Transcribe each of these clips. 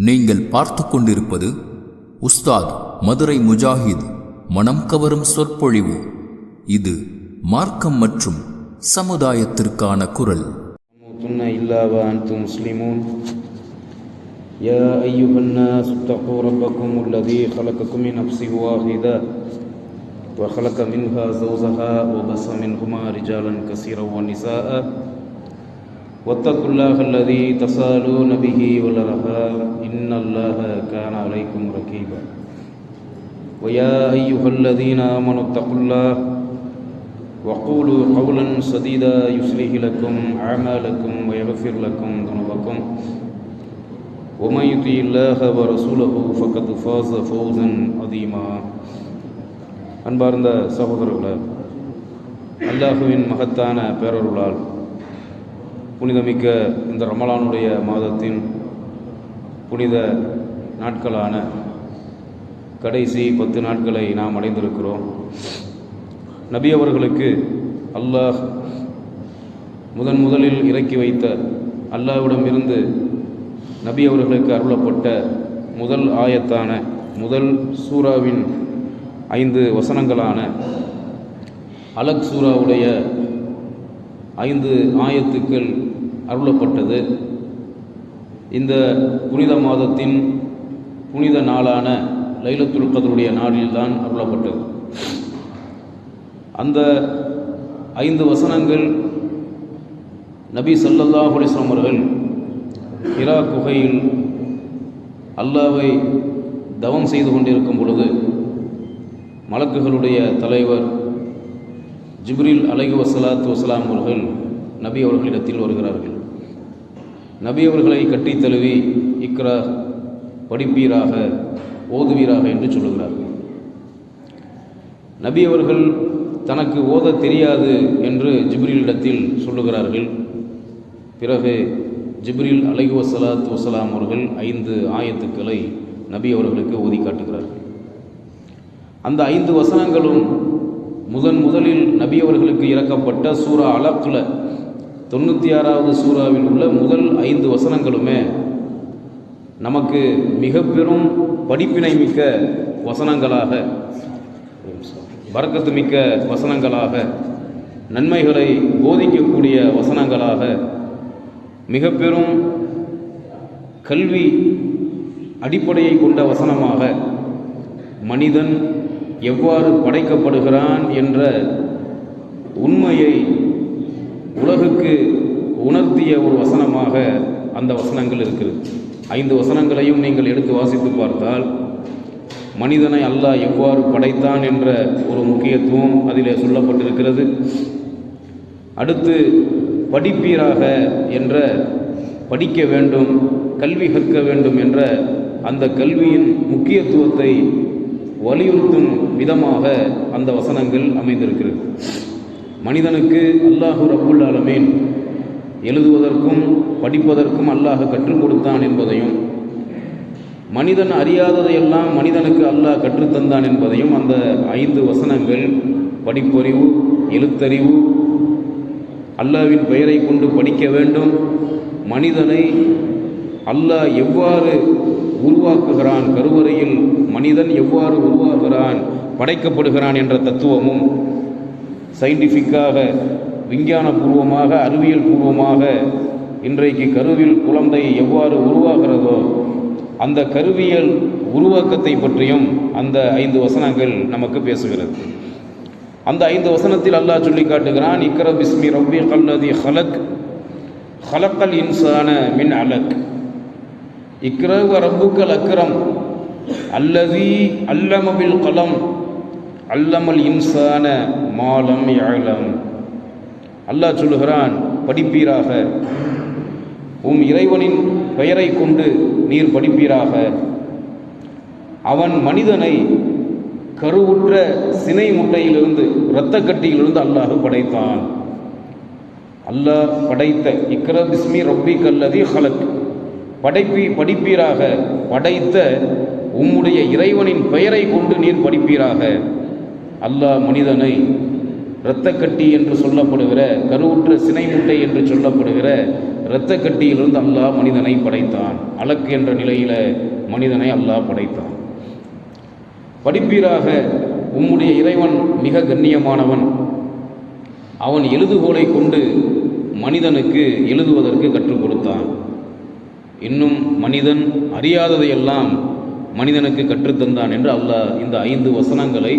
நீங்கள் பார்த்து கொண்டிருப்பது உஸ்தாத் மதுரை முஜாஹித் மனம் கவரும் சொற்பொழிவு. இது மார்க்கம் மற்றும் சமுதாயத்திற்கான குரல். يا أيها الناس اتقوا ربكم الذي خلقكم من نفس واحدة وخلق منها زوجها وبث منهما رجالا كثيرا ونساء واتقوا الله الذي تساءلون به والأرحام إن الله كان عليكم رقيبا ويا أيها الذين آمنوا اتقوا الله وقولوا قولا سديدا يصلح لكم أعمالكم ويغفر لكم ذنوبكم ومن يطع الله ورسوله فقد فاز فوزا عظيما. அன்பார்ந்த சகோதரர்களே, அல்லாஹுவின் மகத்தான பேரருளால் புனிதமிக்க இந்த ரமலானுடைய மாதத்தின் புனித நாட்களான கடைசி 10 நாட்களை நாம் அடைந்திருக்கிறோம். நபி அவர்களுக்கு அல்லாஹ் முதலில் இறக்கி வைத்த அல்லாஹ்விடமிருந்து நபி அவர்களுக்கு அருளப்பட்ட முதல் ஆயத்தான முதல் சூராவின் 5 வசனங்களான அலக் சூராவுடைய 5 ஆயத்துக்கள் அருளப்பட்டது. இந்த புனித மாதத்தின் புனித நாளான லைலத்துல் கத்ருடைய நாளில்தான் அருளப்பட்டது. அந்த 5 வசனங்கள் நபி ஸல்லல்லாஹு அலைஹி வஸல்லம் அவர்கள் ஹிரா குகையில் அல்லாஹ்வை தவம் செய்து கொண்டிருக்கும் பொழுது மலக்குகளுடைய தலைவர் ஜிப்ரீல் அலைஹிஸ்ஸலாத்து வஸ்ஸலாம் அவர்கள் நபி அவர்களிடத்தில் வருகிறார்கள். நபி அவர்களை கட்டி தழுவி இக்ரா, படிப்பீராக, ஓதுவீராக என்று சொல்லுகிறார்கள். நபி அவர்கள் தனக்கு ஓத தெரியாது என்று ஜிப்ரீலிடத்தில் சொல்லுகிறார்கள். பிறகு ஜிப்ரீல் அலைஹிஸ்ஸலாத்து வஸ்ஸலாம் அவர்கள் 5 ஆயத்துக்களை நபி அவர்களுக்கு ஓதி காட்டுகிறார்கள். அந்த 5 வசனங்களும் முதலில் நபி அவர்களுக்கு இறக்கப்பட்ட சூரா அலக்ல 96வது சூறாவில் உள்ள முதல் 5 வசனங்களுமே நமக்கு மிக பெரும் படிப்பினை மிக்க வசனங்களாக, பரக்கத்து மிக்க வசனங்களாக, நன்மைகளை போதிக்கக்கூடிய வசனங்களாக, மிக பெரும் கல்வி அடிப்படையை கொண்ட வசனமாக, மனிதன் எவ்வாறு படைக்கப்படுகிறான் என்ற உண்மையை உலகுக்கு உணர்த்திய ஒரு வசனமாக அந்த வசனங்கள் இருக்கிறது. 5 வசனங்களையும் நீங்கள் எடுத்து வாசித்து பார்த்தால் மனிதனை அல்லாஹ் எவ்வாறு படைத்தான் என்ற ஒரு முக்கியத்துவம் அதிலே சொல்லப்பட்டிருக்கிறது. அடுத்து படிப்பீராக என்ற, படிக்க வேண்டும், கல்வி கற்க வேண்டும் என்ற அந்த கல்வியின் முக்கியத்துவத்தை வலியுறுத்தும் விதமாக அந்த வசனங்கள் அமைந்திருக்கிறது. மனிதனுக்கு அல்லாஹு ரப்புல் ஆலமீன் எழுதுவதற்கும் படிப்பதற்கும் அல்லாஹ் கற்றுக் கொடுத்தான் என்பதையும், மனிதன் அறியாததையெல்லாம் மனிதனுக்கு அல்லாஹ் கற்றுத்தந்தான் என்பதையும் அந்த 5 வசனங்கள் படிப்பறிவு, எழுத்தறிவு, அல்லாஹ்வின் பெயரை கொண்டு படிக்க வேண்டும், மனிதனை அல்லாஹ் எவ்வாறு உருவாக்குகிறான், கருவறையில் மனிதன் எவ்வாறு உருவாகிறான், படைக்கப்படுகிறான் என்ற தத்துவமும், சயின்டிஃபிக்காக, விஞ்ஞானபூர்வமாக, அறிவியல் பூர்வமாக இன்றைக்கு கருவில் குழந்தை எவ்வாறு உருவாகிறதோ அந்த கருவியல் உருவாக்கத்தை பற்றியும் அந்த 5 வசனங்கள் நமக்கு பேசுகிறது. அந்த 5 வசனத்தில் அல்லாஹ் சொல்லி காட்டுகிறான், இக்ரா பிஸ்மி ரப்பிக்கல் லதீ ஹலக் ஹலக்கல் இன்சான மின் அலக் இக்ரா வ ரப்புக்கல் அக்ரம் அல்லதீ அல்லம பில் கலம் அல்லமல் இன்சான மாலம் யஅலம். அல்லாஹ் சொல்லுகிறான், படிப்பீராக, உம் இறைவனின் பெயரை கொண்டு நீர் படிப்பீராக. அவன் மனிதனை கருவுற்ற சினை முட்டையிலிருந்து, இரத்த கட்டியிலிருந்து அல்லாஹ் படைத்தான். அல்லாஹ் படைத்த இக்ரா பிஸ்மி ரப்பிக்கல் லதீ ஹலக், படிப்பீராக, படைத்த உம்முடைய இறைவனின் பெயரை கொண்டு நீர் படிப்பீராக. அல்லாஹ் மனிதனை இரத்தக்கட்டி என்று சொல்லப்படுகிற, கருவுற்ற சினை முட்டை என்று சொல்லப்படுகிற இரத்த கட்டியிலிருந்து அல்லாஹ் மனிதனை படைத்தான். அலக்கு என்ற நிலையில் மனிதனை அல்லாஹ் படைத்தான். படிப்பீராக, உம்முடைய இறைவன் மிக கண்ணியமானவன். அவன் எழுதுகோலை கொண்டு மனிதனுக்கு எழுதுவதற்கு கற்றுக் கொடுத்தான். இன்னும் மனிதன் அறியாததையெல்லாம் மனிதனுக்கு கற்றுத்தந்தான் என்று அல்லாஹ் இந்த 5 வசனங்களை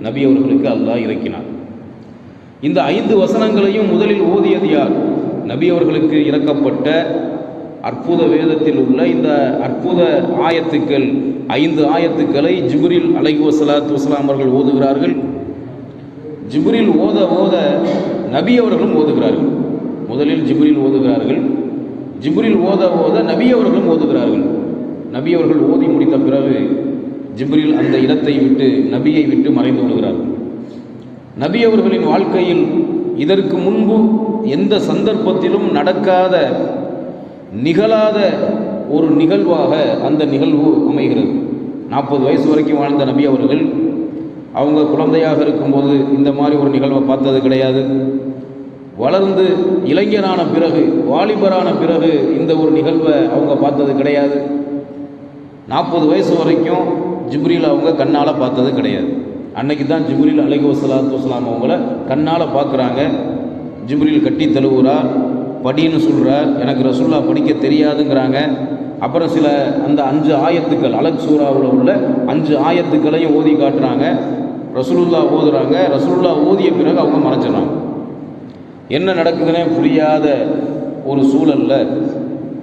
நபி அவர்களுக்கு அல்லாஹ் இறக்கினார். இந்த 5 வசனங்களையும் முதலில் ஓதியது யார்? நபி அவர்களுக்கு இறக்கப்பட்ட அற்புத வேதத்தில் உள்ள இந்த அற்புத ஆயத்துக்கள், 5 ஆயத்துக்களை ஜிப்ரீல் அலைஹிஸ்ஸலாத்து வஸ்ஸலாம் அவர்கள் ஓதுகிறார்கள். ஜிப்ரீல் ஓத ஓத நபி அவர்களும் ஓதுகிறார்கள். முதலில் ஜிப்ரீல் ஓதுகிறார்கள், ஜிப்ரீல் ஓத ஓத நபி அவர்களும் ஓதுகிறார்கள். நபி அவர்கள் ஓதி முடித்த பிறகு ஜிப்ரீல் அந்த இடத்தை விட்டு, நபியை விட்டு மறைந்து விடுகிறார்கள். நபி அவர்களின் வாழ்க்கையில் இதற்கு முன்பு எந்த சந்தர்ப்பத்திலும் நடக்காத, நிகழாத ஒரு நிகழ்வாக அந்த நிகழ்வு அமைகிறது. 40 வயசு வரைக்கும் வாழ்ந்த நபி அவர்கள் அவங்க குழந்தையாக இருக்கும்போது இந்த மாதிரி ஒரு நிகழ்வை பார்த்தது கிடையாது. வளர்ந்து இளைஞரான பிறகு, வாலிபரான பிறகு இந்த ஒரு நிகழ்வை அவங்க பார்த்தது கிடையாது. 40 வயசு வரைக்கும் ஜிப்ரீல் அவங்க கண்ணால் பார்த்தது கிடையாது. அன்னைக்கு தான் ஜிப்ரீல் அலைஹிஸ்ஸலாத்து வஸ்ஸலாம் அவங்கள கண்ணால் பார்க்குறாங்க. ஜிப்ரீல் கட்டி தழுவுறார், படின்னு சொல்கிறார். எனக்கு ரசூல்லா படிக்க தெரியாதுங்கிறாங்க. அப்புறம் சில அந்த 5 ஆயத்துக்கள், அலக் சூராவில் உள்ள 5 ஆயத்துக்களையும் ஓதி காட்டுறாங்க. ரசூலுல்லா ஓதுறாங்க. ரசூலுல்லா ஓதிய பிறகு அவங்க மறைச்சிடறாங்க. என்ன நடக்குதுன்னே புரியாத ஒரு சூழலில்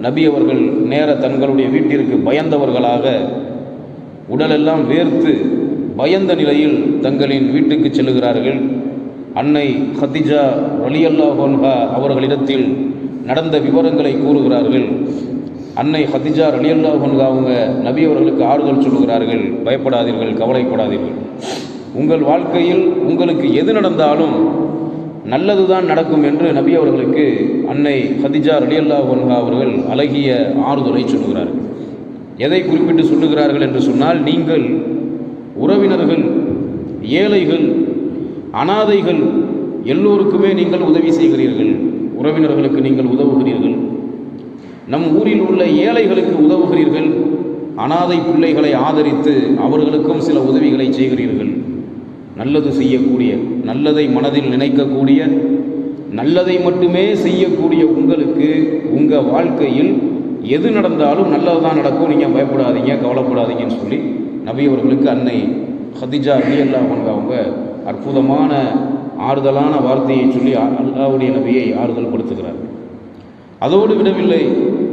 நபி அவர்கள் நேர தங்களுடைய வீட்டிற்கு பயந்தவர்களாக, உடலெல்லாம் வேர்த்து பயந்த நிலையில் தங்களின் வீட்டுக்கு செல்லுகிறார்கள். அன்னை ஹதிஜா ரலியல்லாஹு அன்ஹா அவர்களிடத்தில் நடந்த விவரங்களை கூறுகிறார்கள். அன்னை ஹதிஜா ரலியல்லாஹு அன்ஹா அவங்க நபி அவர்களுக்கு ஆறுதல் சொல்லுகிறார்கள். பயப்படாதீர்கள், கவலைப்படாதீர்கள். உங்கள் வாழ்க்கையில் உங்களுக்கு எது நடந்தாலும் நல்லது தான் நடக்கும் என்று நபி அவர்களுக்கு அன்னை ஹதிஜா ரலியல்லாஹு அன்ஹா அவர்கள் அழகிய ஆறுதலை சொல்லுகிறார்கள். எதை குறிப்பிட்டு சொல்லுகிறார்கள் என்று சொன்னால், நீங்கள் உறவினர்கள், ஏழைகள், அனாதைகள் எல்லோருக்குமே நீங்கள் உதவி செய்கிறீர்கள். உறவினர்களுக்கு நீங்கள் உதவுகிறீர்கள், நம் ஊரில் உள்ள ஏழைகளுக்கு உதவுகிறீர்கள், அனாதை பிள்ளைகளை ஆதரித்து அவர்களுக்கும் சில உதவிகளை செய்கிறீர்கள். நல்லது செய்யக்கூடிய, நல்லதை மனதில் நினைக்கக்கூடிய, நல்லதை மட்டுமே செய்யக்கூடிய உங்களுக்கு உங்கள் வாழ்க்கையில் எது நடந்தாலும் நல்லது தான் நடக்கும், நீங்கள் பயப்படாதீங்க, கவலைப்படாதீங்கன்னு சொல்லி நபி அவர்களுக்கு அன்னை ஹதிஜா ரலியல்லாஹு அன்ஹா அவங்க அற்புதமான ஆறுதலான வார்த்தையை சொல்லி அல்லாஹ்வுடைய நபியை ஆறுதல் படுத்துகிறார். அதோடு விடவில்லை,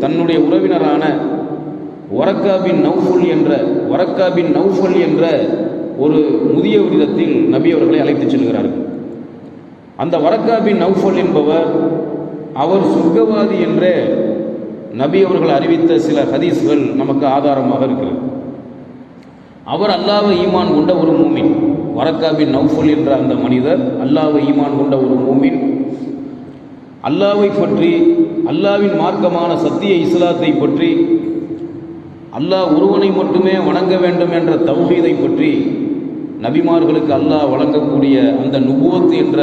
தன்னுடைய உறவினரான வரக்கா பின் நௌஃபல் என்ற ஒரு முதியவரிடத்தில் நபி அவர்களை அழைத்துச் செல்கிறார்கள். அந்த வரக்கா பின் நௌஃபல் என்பவர், அவர் சொர்க்கவாதி என்று நபி அவர்கள் அறிவித்த சில ஹதீஸ்கள் நமக்கு ஆதாரமாக இருக்கிறது. அவர் அல்லாஹ்வை ஈமான் கொண்ட ஒரு மூமின். வரக்கா பின் நௌஃபல் என்ற அந்த மனிதர் அல்லாஹ்வை ஈமான் கொண்ட ஒரு மூமின். அல்லாஹ்வை பற்றி, அல்லாஹ்வின் மார்க்கமான சத்திய இஸ்லாத்தை பற்றி, அல்லாஹ் ஒருவனை மட்டுமே வணங்க வேண்டும் என்ற தௌஹீதை பற்றி, நபிமார்களுக்கு அல்லாஹ் வழங்கக்கூடிய அந்த நுபுவத் என்ற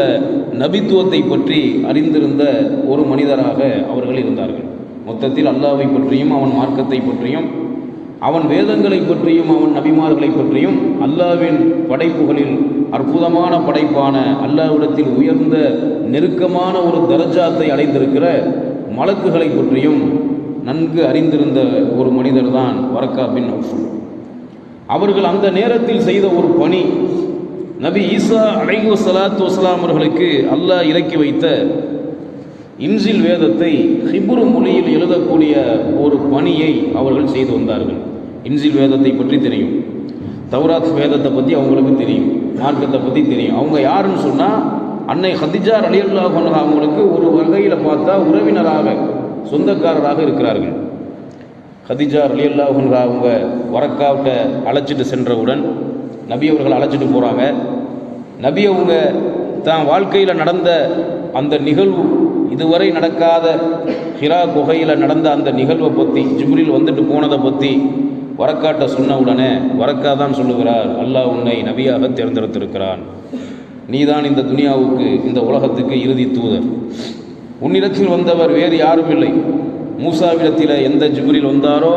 நபித்துவத்தை பற்றி அறிந்திருந்த ஒரு மனிதராக அவர்கள் இருந்தார்கள். மொத்தத்தில் அல்லாஹ்வை பற்றியும், அவன் மார்க்கத்தை பற்றியும், அவன் வேதங்களை பற்றியும், அவன் நபிமார்களை பற்றியும், அல்லாஹ்வின் படைப்புகளில் அற்புதமான படைப்பான அல்லாஹ்விடத்தில் உயர்ந்த நெருக்கமான ஒரு தரஜாத்தை அடைந்திருக்கிற மலக்குகளை பற்றியும் நன்கு அறிந்திருந்த ஒரு மனிதர் தான் வரக்கா பின் நௌஃபல். அவர்கள் அந்த நேரத்தில் செய்த ஒரு பணி, நபி ஈசா அலைஹிஸ்ஸலாத்து வஸ்ஸலாம் அவர்களுக்கு அல்லாஹ் இறக்கி வைத்த இன்ஜில் வேதத்தை ஹிப்ரு மொழியில் எழுதக்கூடிய ஒரு பணியை அவர்கள் செய்து வந்தார்கள். இன்ஜில் வேதத்தை பற்றி தெரியும், தௌராத் வேதத்தை பற்றி அவங்களுக்கு தெரியும், மார்க்கத்தை பற்றி தெரியும். அவங்க யாருன்னு சொன்னால், அன்னை ஹதிஜா ரலியல்லாஹு அன்ஹா அவங்களுக்கு ஒரு வகையில் பார்த்தா உறவினராக, சொந்தக்காரராக இருக்கிறார்கள். ஹதிஜா ரலியல்லாஹு அன்ஹா அவங்க வரக்காவிட்ட அழைச்சிட்டு சென்றவுடன் நபி அவர்கள் அழைச்சிட்டு போகிறாங்க. நபி அவங்க தான் வாழ்க்கையில் நடந்த அந்த நிகழ்வு, இதுவரை நடக்காத ஹிரா குகையில் நடந்த அந்த நிகழ்வை பற்றி, ஜிப்ரீல் வந்துட்டு போனதை பற்றி வரக்காட்ட சொன்ன உடனே வரக்கா தான் சொல்லுகிறார், அல்லாஹ் உன்னை நபியாக தேர்ந்தெடுத்திருக்கிறான், நீதான் இந்த துனியாவுக்கு, இந்த உலகத்துக்கு இறுதி தூதர். உன்னிடத்தில் வந்தவர் வேறு யாரும் இல்லை. மூசாவிடத்தில் எந்த ஜிப்ரீல் வந்தாரோ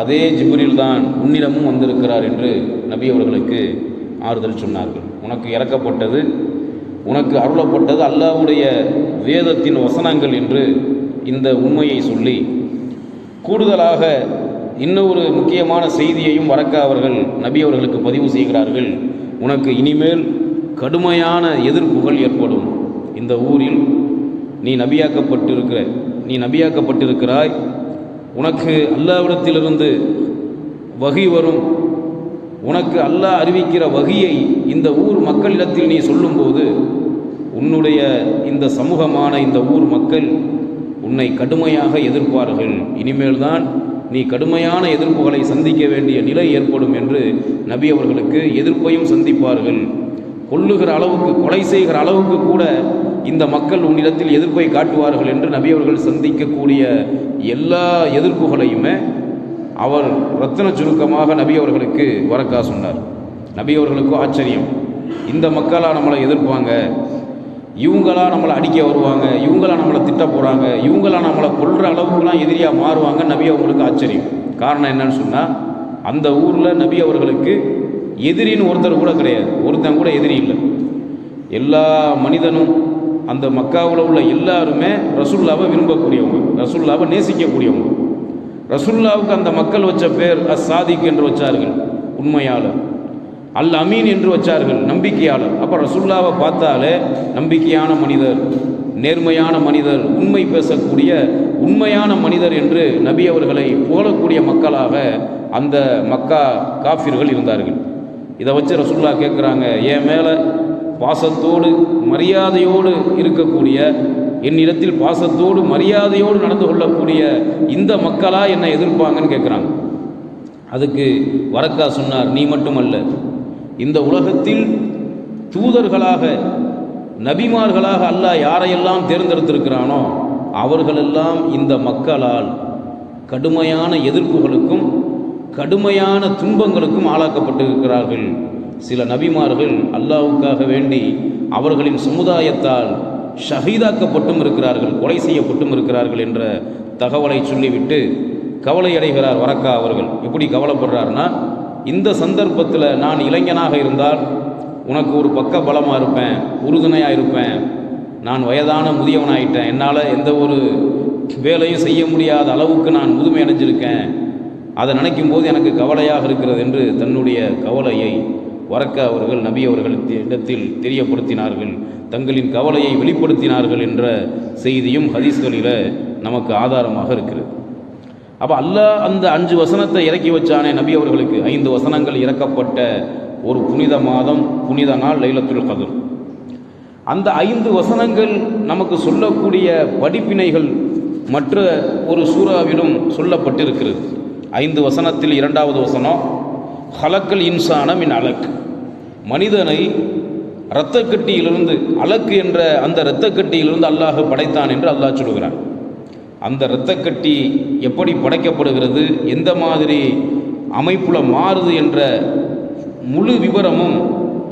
அதே ஜிப்ரீல் தான் உன்னிடமும் வந்திருக்கிறார் என்று நபி அவர்களுக்கு ஆறுதல் சொன்னார்கள். உனக்கு இறக்கப்பட்டது, உனக்கு அருளப்பட்டது அல்லாஹ்வுடைய வேதத்தின் வசனங்கள் என்று இந்த உண்மையை சொல்லி, கூடுதலாக இன்னொரு முக்கியமான செய்தியையும் வரக்கா அவர்கள் நபி அவர்களுக்கு பதிவு செய்கிறார்கள். உனக்கு இனிமேல் கடுமையான எதிர்ப்புகள் ஏற்படும். இந்த ஊரில் நீ நபியாக்கப்பட்டிருக்கிறாய், உனக்கு அல்லாஹ்விடத்திலிருந்து வஹி வரும், உனக்கு அல்லாஹ் அறிவிக்கிற வஹியை இந்த ஊர் மக்களிடத்தில் நீ சொல்லும்போது உன்னுடைய இந்த சமூகமான இந்த ஊர் மக்கள் உன்னை கடுமையாக எதிர்ப்பார்கள். இனிமேல் தான் நீ கடுமையான எதிர்ப்புகளை சந்திக்க வேண்டிய நிலை ஏற்படும் என்று நபி அவர்களுக்கு எதிர்ப்பையும் சந்திப்பார்கள். கொல்லுகிற அளவுக்கு, கொலை செய்கிற அளவுக்கு கூட இந்த மக்கள் உன்னிடத்தில் எதிர்ப்பை காட்டுவார்கள் என்று நபி அவர்கள் சந்திக்கக்கூடிய எல்லா எதிர்ப்புகளையுமே அவர் ரத்தின சுருக்கமாக நபி அவர்களுக்கு வரக்கா சொன்னார். நபி அவர்களுக்கும் ஆச்சரியம், இந்த மக்களாக நம்மளை எதிர்ப்பாங்க, இவங்களாம் நம்மளை அடிக்க வருவாங்க, இவங்களாம் நம்மளை திட்ட போகிறாங்க, இவங்களாம் நம்மளை கொல்ற அளவுக்குலாம் எதிரியாக மாறுவாங்க. நபி அவர்களுக்கு ஆச்சரியம். காரணம் என்னன்னு சொன்னால், அந்த ஊரில் நபி அவர்களுக்கு எதிரின்னு ஒருத்தர் கூட கிடையாது, ஒருத்தன் கூட எதிரி இல்லை. எல்லா மனிதனும் அந்த மக்காவில் உள்ள எல்லாருமே ரசூலுல்லாவை விரும்பக்கூடியவங்க, ரசூலுல்லாவை நேசிக்கக்கூடியவங்க. ரசூலுல்லாவுக்கு அந்த மக்கள் வச்ச பேர் அஸ்-சாதிக் என்று வச்சார்கள், உண்மையாளர். அல் அமீன் என்று வச்சார்கள், நம்பிக்கையாளர். அப்போ ரசூலுல்லாவை பார்த்தாலே நம்பிக்கையான மனிதர், நேர்மையான மனிதர், உண்மை பேசக்கூடிய உண்மையான மனிதர் என்று நபி அவர்களை புகழக்கூடிய மக்களாக அந்த மக்கா காஃபிர்கள் இருந்தார்கள். இதை வச்சு ரசூலுல்லா கேட்குறாங்க, என் மேலே பாசத்தோடு மரியாதையோடு இருக்கக்கூடிய, என்னிடத்தில் பாசத்தோடு மரியாதையோடு நடந்து கொள்ளக்கூடிய இந்த மக்களா என்னை எதிர்ப்பாங்கன்னு கேட்குறாங்க. அதுக்கு வரக்கா சொன்னார், நீ மட்டுமல்ல, இந்த உலகத்தில் தூதர்களாக நபிமார்களாக அல்லாஹ் யாரையெல்லாம் தேர்ந்தெடுத்திருக்கிறானோ அவர்களெல்லாம் இந்த மக்களால் கடுமையான எதிர்ப்புகளுக்கும் கடுமையான துன்பங்களுக்கும் ஆளாக்கப்பட்டிருக்கிறார்கள். சில நபிமார்கள் அல்லாஹ்வுக்காக வேண்டி அவர்களின் சமுதாயத்தால் ஷஹீதாக்கப்பட்டும் இருக்கிறார்கள், கொலை செய்யப்பட்டும் இருக்கிறார்கள் என்ற தகவலை சொல்லிவிட்டு கவலை அடைகிறார் வரக்கா அவர்கள். எப்படி கவலைப்படுறாருன்னா, இந்த சந்தர்ப்பத்தில் நான் இளைஞனாக இருந்தால் உனக்கு ஒரு பக்க பலமாக இருப்பேன், உறுதுணையாக இருப்பேன். நான் வயதான முதியவனாயிட்டேன், என்னால் எந்த ஒரு வேலையும் செய்ய முடியாத அளவுக்கு நான் முதுமை அடைஞ்சிருக்கேன். அதை நினைக்கும் போது எனக்கு கவலையாக இருக்கிறது என்று தன்னுடைய கவலையை வரக்கா அவர்கள் நபி அவர்களுக்கு இடத்தில் தெரியப்படுத்தினார்கள், தங்களின் கவலையை வெளிப்படுத்தினார்கள் என்ற செய்தியும் ஹதீஸ்களில் நமக்கு ஆதாரமாக இருக்கிறது. அப்போ அல்லாஹ் அந்த 5 வசனத்தை இறக்கி வச்சானே நபி அவர்களுக்கு, 5 வசனங்கள் இறக்கப்பட்ட ஒரு புனித மாதம், புனித நாள் லைலத்துல் கத்ர். அந்த 5 வசனங்கள் நமக்கு சொல்லக்கூடிய படிப்பினைகள் மற்ற ஒரு சூறாவிலும் சொல்லப்பட்டிருக்கிறது. 5 வசனத்தில் 2வது வசனம், ஹலக்கல் இன்சான மின் அலக், மனிதனை இரத்தக்கட்டியிலிருந்து, அலக்கு என்ற அந்த இரத்தக்கட்டியிலிருந்து அல்லாஹ் படைத்தான் என்று அல்லாஹ் சொல்கிறான். அந்த இரத்தக்கட்டி எப்படி படைக்கப்படுகிறது, எந்த மாதிரி அமைப்புல மாறுது என்ற முழு விவரமும்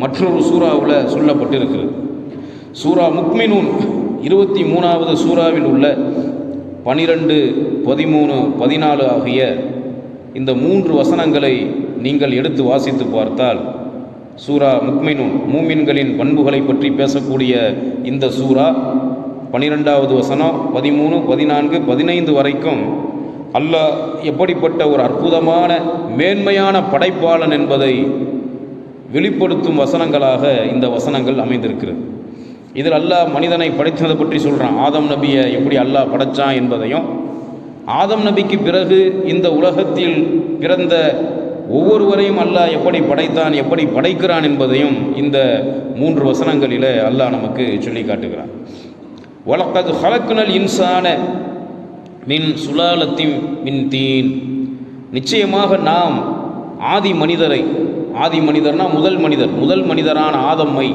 மற்றொரு சூறாவில் சொல்லப்பட்டிருக்கிறது. சூரா முக்மினூன் 23வது சூறாவில் உள்ள 12, 13, 14 ஆகிய இந்த 3 வசனங்களை நீங்கள் எடுத்து வாசித்து பார்த்தால், சூரா முக்மினூன் மூமின்களின் பண்புகளை பற்றி பேசக்கூடிய இந்த சூரா 12வது வசனம் 13, 14, 15 வரைக்கும் அல்லாஹ் எப்படிப்பட்ட ஒரு அற்புதமான மேன்மையான படைப்பாளன் என்பதை வெளிப்படுத்தும் வசனங்களாக இந்த வசனங்கள் அமைந்திருக்கிறது. இதில் அல்லாஹ் மனிதனை படைத்ததை பற்றி சொல்கிறான், ஆதம் நபியை எப்படி அல்லாஹ் படைத்தான் என்பதையும், ஆதம் நபிக்கு பிறகு இந்த உலகத்தில் பிறந்த ஒவ்வொருவரையும் அல்லாஹ் எப்படி படைத்தான், எப்படி படைக்கிறான் என்பதையும் இந்த 3 வசனங்களில் அல்லாஹ் நமக்கு சொல்லி காட்டுகிறான். வலக்கத் ஹலக்குனல் இன்சான மின் சுலாலத்தின் மின் தீன், நிச்சயமாக நாம் ஆதி மனிதர்னா முதல் மனிதரான ஆதம்மை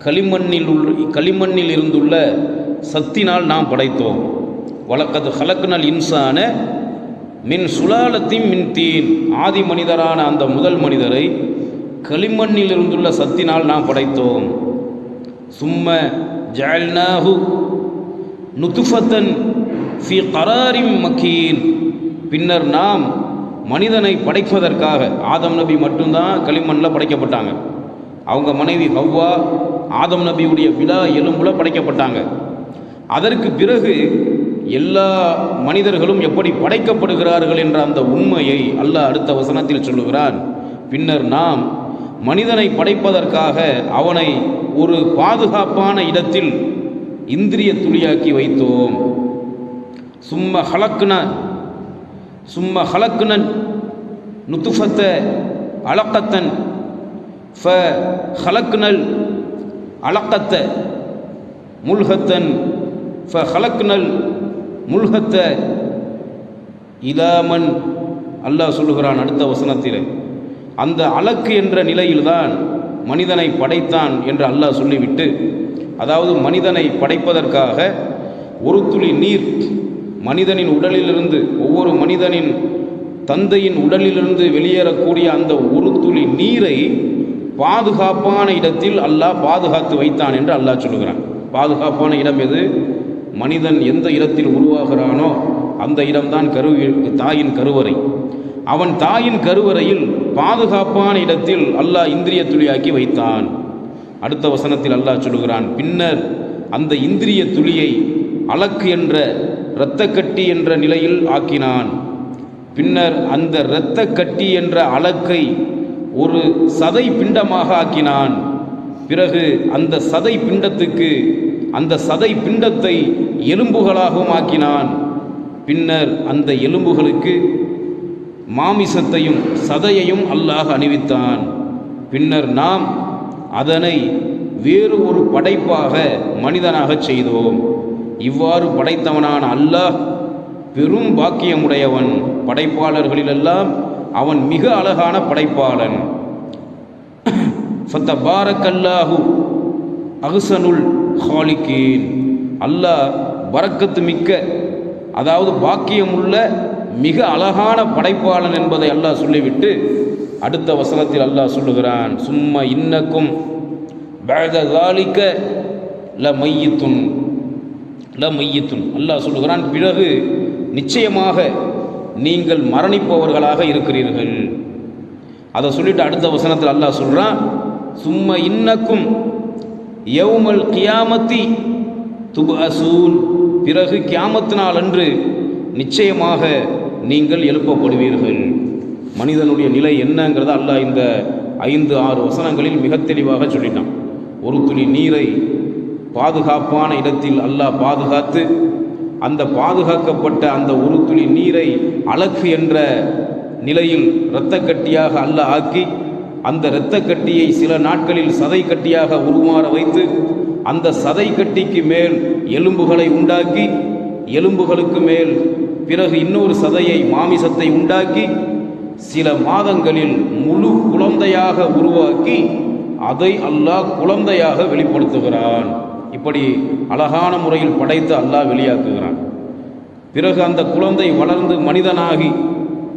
களிமண்ணில் இருந்துள்ள சத்தினால் நாம் படைத்தோம். வலக்கத் ஹலக்குனல் இன்சான மின் சுலாலத்தின் மின் தீன், ஆதி மனிதரான அந்த முதல் மனிதரை களிமண்ணில் இருந்துள்ள சத்தினால் நாம் படைத்தோம். சும்ம ஜஅல்நாஹு, நுதுஃபத்தன் ஃபி கராரிம் மக்கீன். பின்னர் நாம் மனிதனை படைப்பதற்காக, ஆதம் நபி மட்டும்தான் களிமண்ணில் படைக்கப்பட்டாங்க. அவங்க மனைவி ஹவ்வா ஆதம் நபியுடைய விலா எலும்புல படைக்கப்பட்டாங்க. அதற்கு பிறகு எல்லா மனிதர்களும் எப்படி படைக்கப்படுகிறார்கள் என்ற அந்த உண்மையை அல்லாஹ் அடுத்த வசனத்தில் சொல்லுகிறான். பின்னர் நாம் மனிதனை படைப்பதற்காக அவனை ஒரு பாதுகாப்பான இடத்தில் இந்திரிய துளியாக்கி வைத்தோம். சும்ம ஹலக்குனன் நுதுஃபத்த அலக்கத்தன் ஃப ஹலக்குனல் அலக்கத்த முல்ஹத்தன் ஃப ஹலக்குனல் முல்ஹத்த இலாமன். அல்லாஹ் சொல்லுகிறான் அடுத்த வசனத்தில், அந்த அலக்கு என்ற நிலையில்தான் மனிதனை படைத்தான் என்று அல்லாஹ் சொல்லிவிட்டு, அதாவது மனிதனை படைப்பதற்காக ஒரு துளி நீர் மனிதனின் உடலிலிருந்து, ஒவ்வொரு மனிதனின் தந்தையின் உடலிலிருந்து வெளியேறக்கூடிய அந்த ஒரு துளி நீரை பாதுகாப்பான இடத்தில் அல்லாஹ் பாதுகாத்து வைத்தான் என்று அல்லாஹ் சொல்லுகிறான். பாதுகாப்பான இடம் எது? மனிதன் எந்த இடத்தில் உருவாகிறானோ அந்த இடம்தான் தாயின் கருவறை. அவன் தாயின் கருவறையில் பாதுகாப்பான இடத்தில் அல்லாஹ் இந்திரிய துளியாக்கி வைத்தான். அடுத்த வசனத்தில் அல்லாஹ் சொல்லுகிறான், பின்னர் அந்த இந்திரிய துளியை அலக்கு என்ற இரத்தக்கட்டி என்ற நிலையில் ஆக்கினான். பின்னர் அந்த இரத்தக்கட்டி என்ற அலக்கை ஒரு சதை பிண்டமாக ஆக்கினான். பிறகு அந்த சதை பிண்டத்துக்கு, அந்த சதை பிண்டத்தை எலும்புகளாகவும் ஆக்கினான். பின்னர் அந்த எலும்புகளுக்கு மாமிசத்தையும் சதையையும் அல்லாஹ் அணிவித்தான். பின்னர் நாம் அதனை வேறு ஒரு படைப்பாக மனிதனாக செய்தோம். இவ்வாறு படைத்தவனான அல்லாஹ் பெரும் பாக்கியமுடையவன். படைப்பாளர்களிலெல்லாம் அவன் மிக அழகான படைப்பாளன். ஃபதபாரக்கல்லாஹு அஹ்ஸனுல் ஹாலிகீன். அல்லாஹ் பரக்கத்து மிக்க, அதாவது பாக்கியமுள்ள மிக அழகான படைப்பாளன் என்பதை அல்லாஹ் சொல்லிவிட்டு அடுத்த வசனத்தில் அல்லாஹ் சொல்லுகிறான், சும்ம இன்னக்கும் பஅத ஸாலிக லமையித்துன். அல்லாஹ் சொல்லுகிறான், பிறகு நிச்சயமாக நீங்கள் மரணிப்பவர்களாக இருக்கிறீர்கள். அதை சொல்லிட்டு அடுத்த வசனத்தில் அல்லாஹ் சொல்கிறான், சும்ம இன்னக்கும் யௌமல் கியாமத்தி துபஅசூன். பிறகு கியாமத் நாள் அன்று நிச்சயமாக நீங்கள் எழுப்பப்படுவீர்கள். மனிதனுடைய நிலை என்னங்கிறத அல்லாஹ் இந்த 5-6 வசனங்களில் மிக தெளிவாக சொல்லிட்டான். ஒரு துளி நீரை பாதுகாப்பான இடத்தில் அல்லாஹ் பாதுகாத்து, அந்த பாதுகாக்கப்பட்ட அந்த ஒரு துளி நீரை அலக்கு என்ற நிலையில் இரத்தக்கட்டியாக அல்லாஹ் ஆக்கி, அந்த இரத்தக்கட்டியை சில நாட்களில் சதை கட்டியாக உருமாற வைத்து, அந்த சதை கட்டிக்கு மேல் எலும்புகளை உண்டாக்கி, எலும்புகளுக்கு மேல் பிறகு இன்னொரு சதையை மாமிசத்தை உண்டாக்கி, சில மாதங்களில் முழு குழந்தையாக உருவாக்கி அதை அல்லாஹ் குழந்தையாக வெளிப்படுத்துகிறான். இப்படி அழகான முறையில் படைத்து அல்லாஹ் வெளியாக்குகிறான். பிறகு அந்த குழந்தை வளர்ந்து மனிதனாகி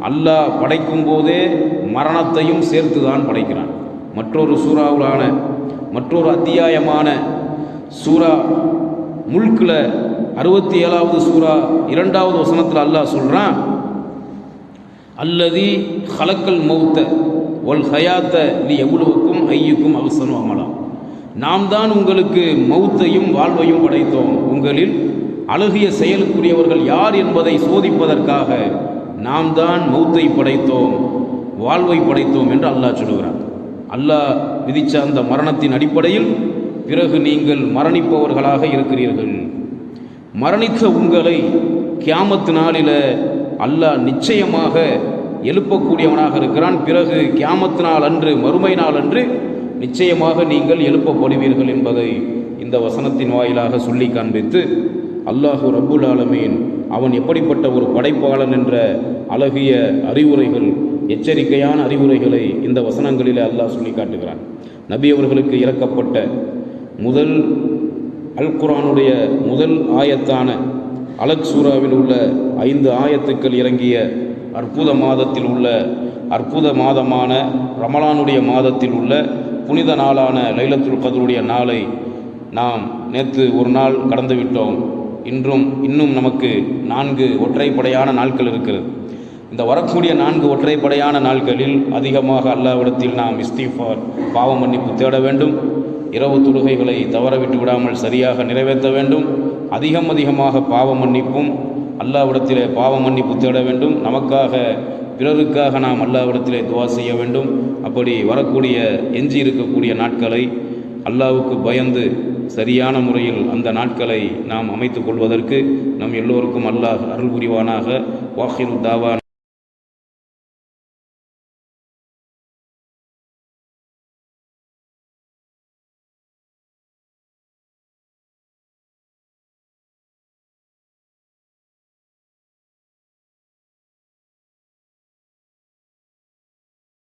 அல்லாஹ் படைக்கும் போதே மரணத்தையும் சேர்த்து தான் படைக்கிறான். மற்றொரு சூறாவிலான மற்றொரு அத்தியாயமான சூரா முல்கில் 67வது சூரா 2வது வசனத்தில் அல்லாஹ் சொல்கிறான், அல்லதி ஹலக்கல் மௌத்த வல் ஹயாத்த லி எவ்வளவுக்கும் ஐயுக்கும் அஹ்ஸனு அமலா. நாம் தான் உங்களுக்கு மௌத்தையும் வாழ்வையும் படைத்தோம், உங்களில் அழகிய செயலுக்குரியவர்கள் யார் என்பதை சோதிப்பதற்காக நாம் தான் மௌத்தை படைத்தோம், வாழ்வை படைத்தோம் என்று அல்லாஹ் சொல்கிறார். அல்லாஹ் விதித்த அந்த மரணத்தின் அடிப்படையில் பிறகு நீங்கள் மரணிப்பவர்களாக இருக்கிறீர்கள். மரணித்த உங்களை கியாமத் நாளில் அல்லாஹ் நிச்சயமாக எழுப்பக்கூடியவனாக இருக்கிறான். பிறகு கியாமத் நாள் அன்று, மறுமை நாள் அன்று நிச்சயமாக நீங்கள் எழுப்பப்படுவீர்கள் என்பதை இந்த வசனத்தின் வாயிலாக சொல்லி காண்பித்து, அல்லாஹு ரப்புல் ஆலமீன் அவன் எப்படிப்பட்ட ஒரு படைப்பாளன் என்ற அழகிய அறிவுரைகள், எச்சரிக்கையான அறிவுரைகளை இந்த வசனங்களில் அல்லாஹ் சொல்லி காட்டுகிறான். நபி அவர்களுக்கு இறக்கப்பட்ட முதல் அல் குர்ஆனுடைய முதல் ஆயத்தான அலக் சூராவில் உள்ள 5 ஆயத்துக்கள் இறங்கிய அற்புத மாதத்தில் உள்ள அற்புத மாதமான ரமலானுடைய மாதத்தில் உள்ள புனித நாளான லைலத்துல் கத்ருடைய நாளை நாம் நேற்று ஒரு நாள் கடந்து விட்டோம். இன்னும் நமக்கு 4 ஒற்றைப்படையான நாட்கள் இருக்கிறது. இந்த வரக்கூடிய 4 ஒற்றைப்படையான நாட்களில் அதிகமாக அல்லாஹ்விடத்தில் நாம் இஸ்திஃபார் பாவ மன்னிப்பு தேட வேண்டும். இரவு தொழுகைகளை தவறவிட்டு விடாமல் சரியாக நிறைவேற்ற வேண்டும். அதிகமாக பாவ மன்னிப்பும் அல்லாஹ்விடத்திலே பாவ மன்னிப்பு தேட வேண்டும். நமக்காக பிறருக்காக நாம் அல்லாஹ்விடத்திலே துஆ செய்ய வேண்டும். அப்படி வரக்கூடிய எஞ்சி இருக்கக்கூடிய நாட்களை அல்லாஹ்வுக்கு பயந்து சரியான முறையில் அந்த நாட்களை நாம் அமைத்துக் கொள்வதற்கு நம் எல்லோருக்கும் அல்லாஹ் அருள் புரிவானாக. வாஹிரு தாவான்.